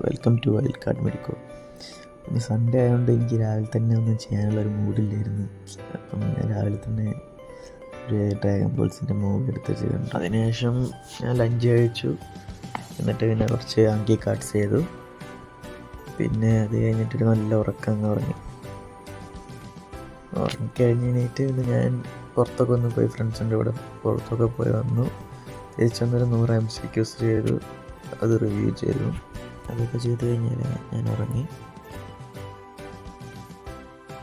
Welcome to wild card medico. ഇന്ന് Sunday ആയതുകൊണ്ട് എനിക്ക് രാവിലെ തന്നെ ഒന്നും ചെയ്യാനുള്ളൊരു മൂഡില്ലായിരുന്നു. അപ്പം ഞാൻ രാവിലെ തന്നെ ഒരു ഡ്രാഗൺ ബോൾസിൻ്റെ മൂവി എടുത്ത് ചെയ്തിട്ടുണ്ട്. അതിനുശേഷം ഞാൻ ലഞ്ച് കഴിച്ചു. എന്നിട്ട് പിന്നെ കുറച്ച് ആങ്കി കാർഡ്സ് ചെയ്തു. പിന്നെ അത് കഴിഞ്ഞിട്ടൊരു നല്ല ഉറക്കം ഉറങ്ങി കഴിഞ്ഞിട്ട് ഞാൻ പുറത്തൊക്കെ ഒന്ന് പോയി ഫ്രണ്ട്സിൻ്റെ കൂടെ പുറത്തൊക്കെ പോയി വന്നു. തിരിച്ചു വന്നൊരു 100 MCQs ചെയ്തു. അത് റിവ്യൂ ചെയ്തു. അതൊക്കെ ചെയ്ത് കഴിഞ്ഞാൽ ഞാൻ ഉറങ്ങി.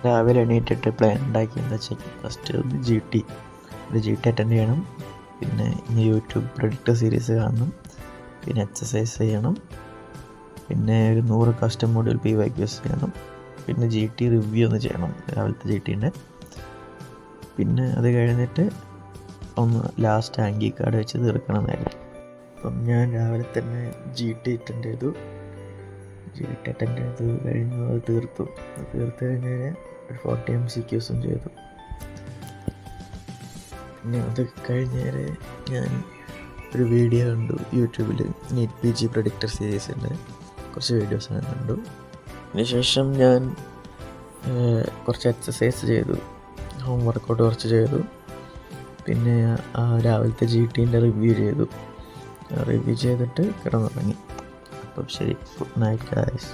രാവിലെ എണീറ്റിട്ട് പ്ലാൻ ഉണ്ടാക്കി എന്താ വെച്ചാൽ ഫസ്റ്റ് ഒന്ന് ജി ടി അറ്റൻഡ് ചെയ്യണം. പിന്നെ ഇന്ന് യൂട്യൂബ് പ്രെഡിക്റ്റർ സീരീസ് കാണണം. പിന്നെ എക്സസൈസ് ചെയ്യണം. പിന്നെ ഒരു 100 കസ്റ്റം മോഡ്യൂൾ PYQs ചെയ്യണം. പിന്നെ ജി ടി റിവ്യൂ ഒന്ന് ചെയ്യണം, രാവിലത്തെ ജി ടിൻ്റെ. പിന്നെ അത് കഴിഞ്ഞിട്ട് ഒന്ന് ലാസ്റ്റ് ആങ്കി കാർഡ് വെച്ച് തീർക്കണം നേരം. അപ്പം ഞാൻ രാവിലെ തന്നെ ജി ടി അറ്റൻഡ് ചെയ്തു കഴിഞ്ഞു. അത് തീർത്ത് കഴിഞ്ഞാൽ ഒരു 40 MCQസും ചെയ്തു. പിന്നെ അത് കഴിഞ്ഞേരെ ഞാൻ ഒരു വീഡിയോ കണ്ടു യൂട്യൂബിൽ. നീറ്റ് PG പ്രെഡിക്റ്റർ സീരീസിൻ്റെ കുറച്ച് വീഡിയോസ് ഞാൻ കണ്ടു. അതിനുശേഷം ഞാൻ കുറച്ച് എക്സസൈസ് ചെയ്തു, ഹോം വർക്കൗട്ട് കുറച്ച് ചെയ്തു. പിന്നെ രാവിലത്തെ ജി ടിൻ്റെ റിവ്യൂ ചെയ്തു. റിവ്യൂ ചെയ്തിട്ട് കിടന്നുറങ്ങി. അപ്പം ശരി, ഗുഡ് നൈറ്റ് ഗായ്സ്.